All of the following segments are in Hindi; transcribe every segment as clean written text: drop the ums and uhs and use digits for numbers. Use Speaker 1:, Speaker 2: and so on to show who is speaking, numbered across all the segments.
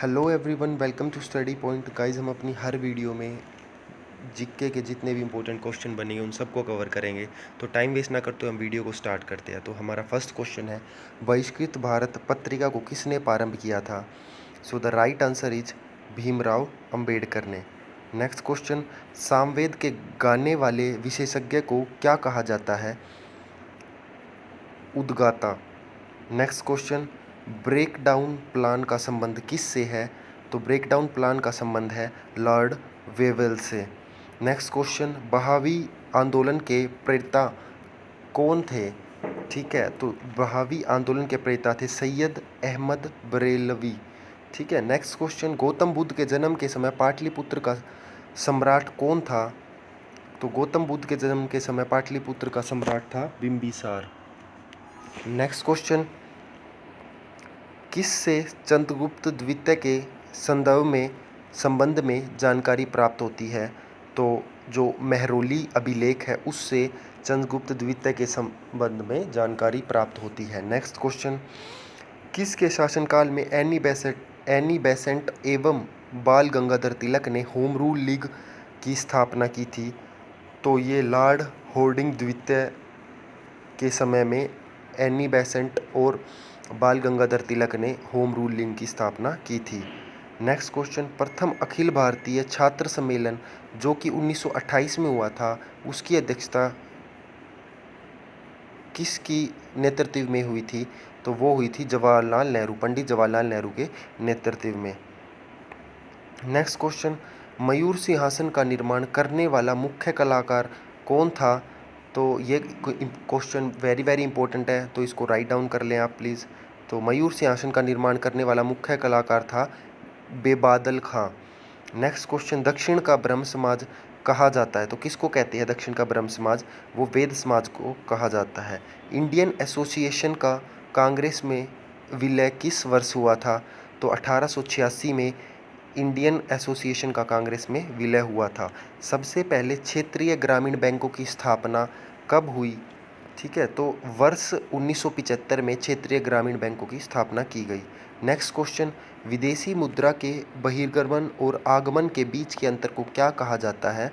Speaker 1: Hello everyone, welcome to Study Point. Guys, हम अपनी हर वीडियो में जीके के जितने भी इंपॉर्टेंट क्वेश्चन बनेंगे उन सबको कवर करेंगे। तो टाइम वेस्ट ना करते हम वीडियो को स्टार्ट करते हैं। तो हमारा फर्स्ट क्वेश्चन है, बहिष्कृत भारत पत्रिका को किसने प्रारंभ किया था? So the right answer is Bhimrao Ambedkar ने। नेक्स्ट क्वेश्चन, सामवेद के गाने वाले विशेषज्ञ को क्या कहा जाता है? उद्गाता। Next question, break down plan का संबंध किससे है? तो ब्रेक डाउन प्लान का संबंध है लॉर्ड वेवेल से। नेक्स्ट क्वेश्चन, बहावी आंदोलन के प्रेरता कौन थे? ठीक है, तो बहावी आंदोलन के प्रेरता थे सैयद अहमद बरेलवी। ठीक है। नेक्स्ट क्वेश्चन, गौतम बुद्ध के जन्म के समय पाटलिपुत्र का सम्राट कौन था? तो गौतम बुद्ध के जन्म के समय पाटलिपुत्र का सम्राट था बिंबिसार। नेक्स्ट क्वेश्चन, किससे चंद्रगुप्त द्वितीय के संबंध में जानकारी प्राप्त होती है? तो जो मेहरौली अभिलेख है उससे चंद्रगुप्त द्वितीय के संबंध में जानकारी प्राप्त होती है। नेक्स्ट क्वेश्चन, किसके शासनकाल में एनी बेसेंट एवं बाल गंगाधर तिलक ने होम रूल लीग की स्थापना की थी? तो ये लॉर्ड हार्डिंग द्वितीय के समय में एनी बेसेंट और बाल गंगाधर तिलक ने होम रूल लीग की स्थापना की थी। नेक्स्ट क्वेश्चन, प्रथम अखिल भारतीय छात्र सम्मेलन जो कि 1928 में हुआ था, उसकी अध्यक्षता किसकी नेतृत्व में हुई थी? तो वो हुई थी जवाहरलाल नेहरू, पंडित जवाहरलाल नेहरू के नेतृत्व में। नेक्स्ट क्वेश्चन, मयूर सिंहासन का निर्माण करने वाला मुख्य कलाकार कौन था? तो ये क्वेश्चन वेरी वेरी इंपॉर्टेंट है, तो इसको राइट डाउन कर लें आप प्लीज़। तो मयूर सिंहासन का निर्माण करने वाला मुख्य कलाकार था बेबादल खां। नेक्स्ट क्वेश्चन, दक्षिण का ब्रह्म समाज कहा जाता है, तो किसको कहते हैं दक्षिण का ब्रह्म समाज? वो वेद समाज को कहा जाता है। इंडियन एसोसिएशन का कांग्रेस में विलय किस वर्ष हुआ था? तो 1886 में इंडियन एसोसिएशन का कांग्रेस में विलय हुआ था। सबसे पहले क्षेत्रीय ग्रामीण बैंकों की स्थापना कब हुई? ठीक है, तो वर्ष 1975 में क्षेत्रीय ग्रामीण बैंकों की स्थापना की गई। नेक्स्ट क्वेश्चन, विदेशी मुद्रा के बहिर्गमन और आगमन के बीच के अंतर को क्या कहा जाता है?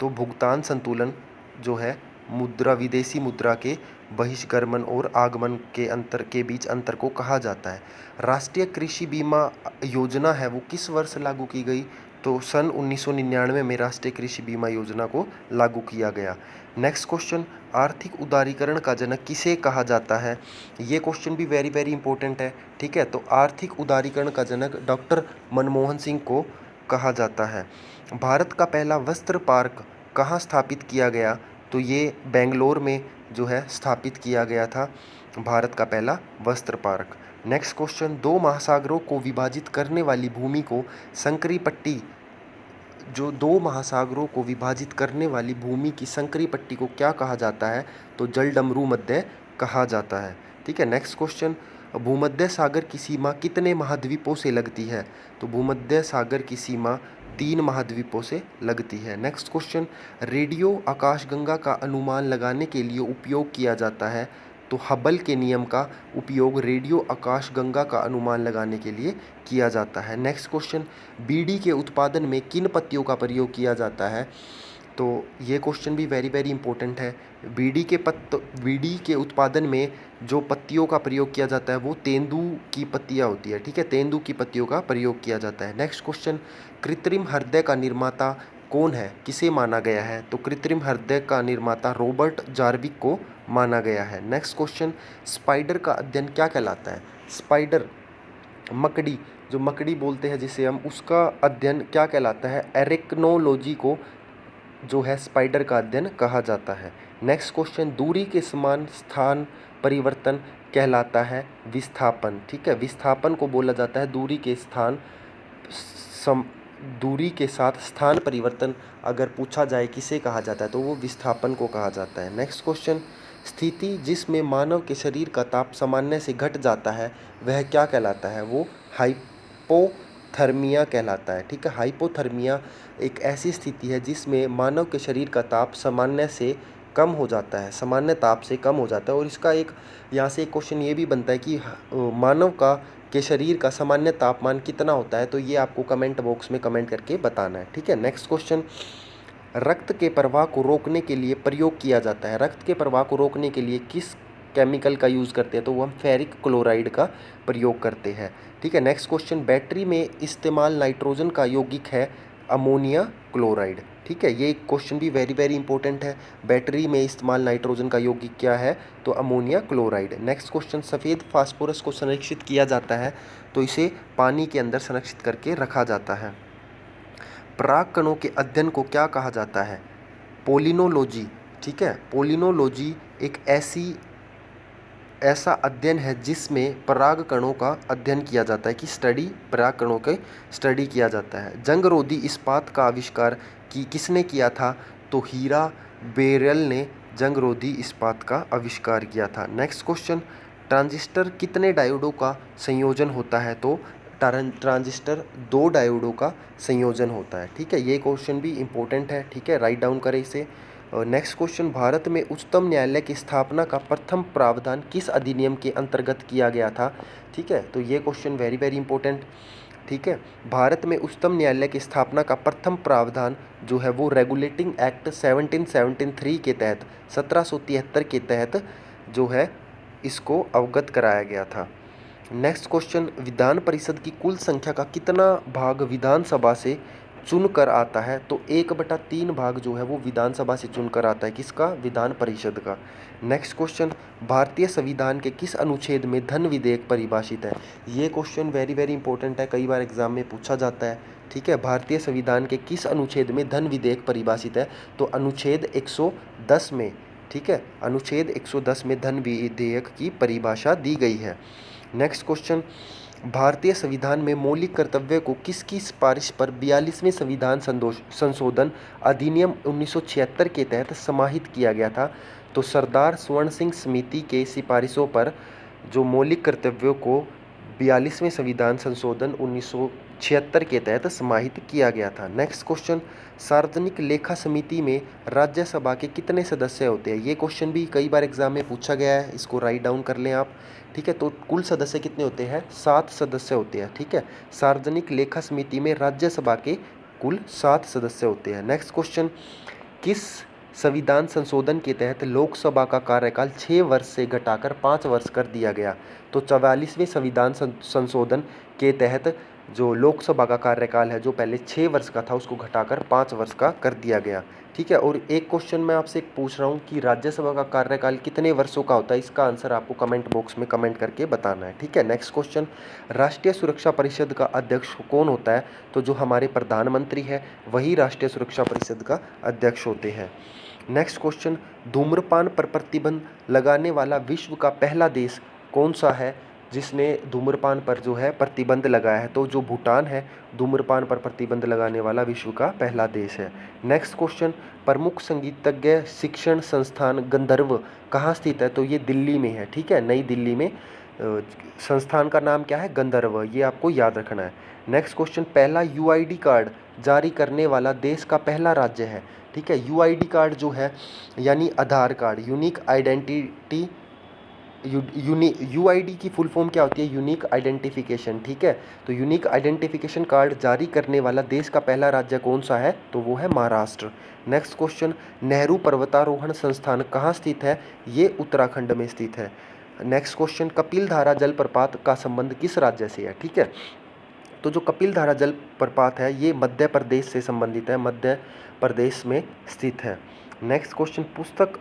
Speaker 1: तो भुगतान संतुलन जो है विदेशी मुद्रा के बहिष्गमन और आगमन के बीच अंतर को कहा जाता है। राष्ट्रीय कृषि बीमा योजना है वो किस वर्ष लागू की गई? तो सन 1999 में राष्ट्रीय कृषि बीमा योजना को लागू किया गया। नेक्स्ट क्वेश्चन, आर्थिक उदारीकरण का जनक किसे कहा जाता है? ये क्वेश्चन भी वेरी वेरी इंपॉर्टेंट है। ठीक है, तो आर्थिक उदारीकरण का जनक डॉक्टर मनमोहन सिंह को कहा जाता है। भारत का पहला वस्त्र पार्क कहाँ स्थापित किया गया? तो ये बेंगलोर में जो है स्थापित किया गया था भारत का पहला वस्त्र पार्क। नेक्स्ट क्वेश्चन, दो महासागरों को विभाजित करने वाली भूमि को संकरी पट्टी, जो दो महासागरों को विभाजित करने वाली भूमि की संकरी पट्टी को क्या कहा जाता है? तो जलडमरू मध्य कहा जाता है। ठीक है। नेक्स्ट क्वेश्चन, भूमध्य सागर की सीमा कितने महाद्वीपों से लगती है? तो भूमध्य सागर की सीमा 3 महाद्वीपों से लगती है। नेक्स्ट क्वेश्चन, रेडियो आकाशगंगा का अनुमान लगाने के लिए उपयोग किया जाता है? तो हबल के नियम का उपयोग रेडियो आकाशगंगा का अनुमान लगाने के लिए किया जाता है। नेक्स्ट क्वेश्चन, बीड़ी के उत्पादन में किन पत्तियों का प्रयोग किया जाता है? तो ये क्वेश्चन भी वेरी वेरी इंपॉर्टेंट है। बीड़ी के उत्पादन में जो पत्तियों का प्रयोग किया जाता है वो तेंदू की पत्तियाँ होती है। ठीक है, तेंदू की पत्तियों का प्रयोग किया जाता है। नेक्स्ट क्वेश्चन, कृत्रिम हृदय का निर्माता कौन है, किसे माना गया है? तो कृत्रिम हृदय का निर्माता रॉबर्ट जार्विक को माना गया है। नेक्स्ट क्वेश्चन, स्पाइडर का अध्ययन क्या कहलाता है? स्पाइडर, मकड़ी, जो मकड़ी बोलते हैं जिसे हम, उसका अध्ययन क्या कहलाता है? एरेक्नोलॉजी को जो है स्पाइडर का अध्ययन कहा जाता है। नेक्स्ट क्वेश्चन, दूरी के समान स्थान परिवर्तन कहलाता है विस्थापन। ठीक है, विस्थापन को बोला जाता है दूरी के साथ स्थान परिवर्तन अगर पूछा जाए किसे कहा जाता है तो वो विस्थापन को कहा जाता है। नेक्स्ट क्वेश्चन, स्थिति जिसमें मानव के शरीर का ताप सामान्य से घट जाता है वह क्या कहलाता है? वो हाइपोथर्मिया कहलाता है। ठीक है, हाइपोथर्मिया एक ऐसी स्थिति है जिसमें मानव के शरीर का ताप सामान्य से कम हो जाता है, सामान्य ताप से कम हो जाता है। और इसका एक यहाँ से एक क्वेश्चन ये भी बनता है कि मानव का के शरीर का सामान्य तापमान कितना होता है? तो ये आपको कमेंट बॉक्स में कमेंट करके बताना है, ठीक है। नेक्स्ट क्वेश्चन, रक्त के प्रवाह को रोकने के लिए प्रयोग किया जाता है, रक्त के प्रवाह को रोकने के लिए किस केमिकल का यूज़ करते हैं? तो वो हम फेरिक क्लोराइड का प्रयोग करते हैं, ठीक है। नेक्स्ट क्वेश्चन, बैटरी में इस्तेमाल नाइट्रोजन का यौगिक है अमोनिया क्लोराइड, ठीक है। ये क्वेश्चन भी वेरी वेरी इंपॉर्टेंट है, बैटरी में इस्तेमाल नाइट्रोजन का यौगिक क्या है? तो अमोनिया क्लोराइड। नेक्स्ट क्वेश्चन, सफ़ेद फास्फोरस को संरक्षित किया जाता है, तो इसे पानी के अंदर संरक्षित करके रखा जाता है। पराग कणों के अध्ययन को क्या कहा जाता है? पोलिनोलॉजी, ठीक है। पोलिनोलॉजी एक ऐसा अध्ययन है जिसमें पराग कणों का अध्ययन किया जाता है, कि स्टडी, पराग कणों के स्टडी किया जाता है। जंगरोधी इस्पात का आविष्कार किसने किया था? तो हीरा बेरेल ने जंगरोधी इस्पात का आविष्कार किया था। नेक्स्ट क्वेश्चन, ट्रांजिस्टर कितने डायोडों का संयोजन होता है? तो ट्रांजिस्टर 2 डायोडों का संयोजन होता है, ठीक है। ये क्वेश्चन भी इंपॉर्टेंट है, ठीक है, राइट डाउन करें इसे। नेक्स्ट क्वेश्चन, भारत में उच्चतम न्यायालय की स्थापना का प्रथम प्रावधान किस अधिनियम के अंतर्गत किया गया था? ठीक है, तो ये क्वेश्चन वेरी वेरी इंपॉर्टेंट, ठीक है। भारत में उच्चतम न्यायालय की स्थापना का प्रथम प्रावधान जो है वो रेगुलेटिंग एक्ट 1773 के तहत, 1773 के तहत जो है इसको अवगत कराया गया था। नेक्स्ट क्वेश्चन, विधान परिषद की कुल संख्या का कितना भाग विधानसभा से चुनकर आता है? तो 1/3 भाग जो है वो विधानसभा से चुनकर आता है, किसका? विधान परिषद का। नेक्स्ट क्वेश्चन, भारतीय संविधान के किस अनुच्छेद में धन विधेयक परिभाषित है? ये क्वेश्चन वेरी वेरी इंपॉर्टेंट है, कई बार एग्जाम में पूछा जाता है, ठीक है। भारतीय संविधान के किस अनुच्छेद में धन विधेयक परिभाषित है? तो अनुच्छेद 110 में, ठीक है, अनुच्छेद 110 में धन विधेयक की परिभाषा दी गई है। नेक्स्ट क्वेश्चन, भारतीय संविधान में मौलिक कर्तव्य को किसकी सिफारिश पर 42वें संविधान संशोधन अधिनियम 1976 के तहत समाहित किया गया था? तो सरदार स्वर्ण सिंह समिति के सिफारिशों पर जो मौलिक कर्तव्यों को 42वें संविधान संशोधन 1976 के तहत समाहित किया गया था। नेक्स्ट क्वेश्चन, सार्वजनिक लेखा समिति में राज्यसभा के कितने सदस्य होते हैं? ये क्वेश्चन भी कई बार एग्जाम में पूछा गया है, इसको राइट डाउन कर लें आप, ठीक है। तो कुल सदस्य कितने होते हैं? 7 सदस्य होते हैं, ठीक है। सार्वजनिक लेखा समिति में राज्यसभा के कुल 7 सदस्य होते हैं। नेक्स्ट क्वेश्चन, किस संविधान संशोधन के तहत लोकसभा का कार्यकाल 6 वर्ष से घटाकर 5 वर्ष कर दिया गया? तो 44वें संविधान संशोधन के तहत जो लोकसभा का कार्यकाल है जो पहले 6 वर्ष का था उसको घटाकर 5 वर्ष का कर दिया गया, ठीक है। और एक क्वेश्चन मैं आपसे पूछ रहा हूँ कि राज्यसभा का कार्यकाल कितने वर्षों का होता है? इसका आंसर आपको कमेंट बॉक्स में कमेंट करके बताना है, ठीक है। नेक्स्ट क्वेश्चन, राष्ट्रीय सुरक्षा परिषद का अध्यक्ष कौन होता है? तो जो हमारे प्रधानमंत्री है वही राष्ट्रीय सुरक्षा परिषद का अध्यक्ष होते हैं। नेक्स्ट क्वेश्चन, धूम्रपान पर प्रतिबंध लगाने वाला विश्व का पहला देश कौन सा है जिसने धूम्रपान पर जो है प्रतिबंध लगाया है? तो जो भूटान है धूम्रपान पर प्रतिबंध लगाने वाला विश्व का पहला देश है। नेक्स्ट क्वेश्चन, प्रमुख संगीतज्ञ शिक्षण संस्थान गंधर्व कहाँ स्थित है? तो ये दिल्ली में है, ठीक है, नई दिल्ली में। संस्थान का नाम क्या है? गंधर्व, ये आपको याद रखना है। नेक्स्ट क्वेश्चन, पहला यूआईडी कार्ड जारी करने वाला देश का पहला राज्य है, ठीक है। यूआईडी कार्ड जो है यानी आधार कार्ड, यूनिक आइडेंटिटी, यूआईडी की फुल फॉर्म क्या होती है? यूनिक आइडेंटिफिकेशन, ठीक है। तो यूनिक आइडेंटिफिकेशन कार्ड जारी करने वाला देश का पहला राज्य कौन सा है? तो वो है महाराष्ट्र। नेक्स्ट क्वेश्चन, नेहरू पर्वतारोहण संस्थान कहाँ स्थित है? ये उत्तराखंड में स्थित है। नेक्स्ट क्वेश्चन, कपिलधारा जलप्रपात का संबंध किस राज्य से है? ठीक है, तो जो कपिलधारा जलप्रपात है ये मध्य प्रदेश से संबंधित है, मध्य प्रदेश में स्थित है। नेक्स्ट क्वेश्चन, पुस्तक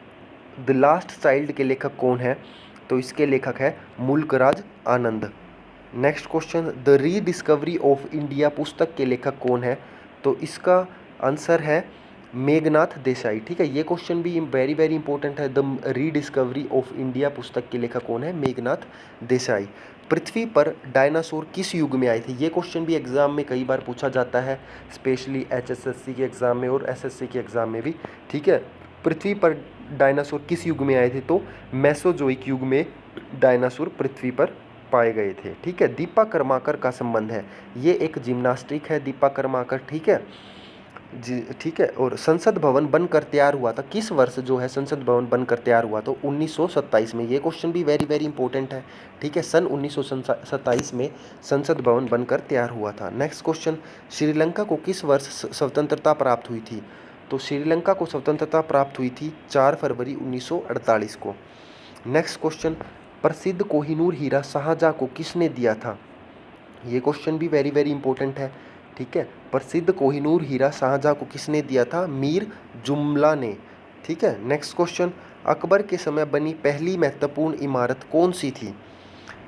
Speaker 1: द लास्ट चाइल्ड के लेखक कौन है? तो इसके लेखक है Mulk Raj Anand. Next question, the rediscovery of India पुस्तक के लेखक कौन है? तो इसका आंसर है मेघनाथ देसाई, ठीक है। ये क्वेश्चन भी वेरी वेरी इंपॉर्टेंट है। द रीडिस्कवरी ऑफ इंडिया पुस्तक के लेखक कौन है? मेघनाथ देसाई। पृथ्वी पर डायनासोर किस युग में आए थे? ये क्वेश्चन भी एग्जाम में कई बार पूछा जाता है, स्पेशली एचएसएससी के एग्जाम में और एसएससी के एग्जाम में भी, ठीक है। पृथ्वी पर डायनासोर किस युग में आए थे? तो मेसोजोइक युग में डायनासोर पृथ्वी पर पाए गए थे, ठीक है। दीपा कर्माकर का संबंध है, ये एक जिम्नास्टिक है दीपा कर्माकर, ठीक है। जी ठीक है। और संसद भवन बनकर तैयार हुआ था, किस वर्ष जो है संसद भवन बनकर तैयार हुआ, तो 1927 में। ये क्वेश्चन भी वेरी वेरी इंपॉर्टेंट है, ठीक है। सन 1927 में संसद भवन बनकर तैयार हुआ था। नेक्स्ट क्वेश्चन, श्रीलंका को किस वर्ष स्वतंत्रता प्राप्त हुई थी, तो श्रीलंका को स्वतंत्रता प्राप्त हुई थी 4 फरवरी 1948 को। नेक्स्ट क्वेश्चन, प्रसिद्ध कोहिनूर हीरा शाहजहाँ को किसने दिया था, ये क्वेश्चन भी वेरी वेरी इंपॉर्टेंट है, ठीक है। प्रसिद्ध कोहिनूर हीरा शाहजहाँ को किसने दिया था, मीर जुमला ने, ठीक है। नेक्स्ट क्वेश्चन, अकबर के समय बनी पहली महत्वपूर्ण इमारत कौन सी थी,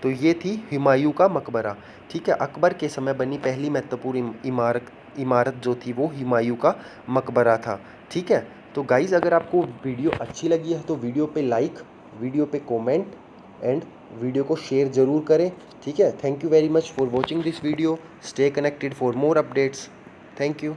Speaker 1: तो ये थी हुमायूं का मकबरा, ठीक है। अकबर के समय बनी पहली महत्वपूर्ण इमारत जो थी वो हुमायूं का मकबरा था, ठीक है। तो गाइज़ अगर आपको वीडियो अच्छी लगी है तो वीडियो पे लाइक, वीडियो पे कमेंट एंड वीडियो को शेयर ज़रूर करें, ठीक है। Thank you very much for watching this video, stay connected for more updates, thank you.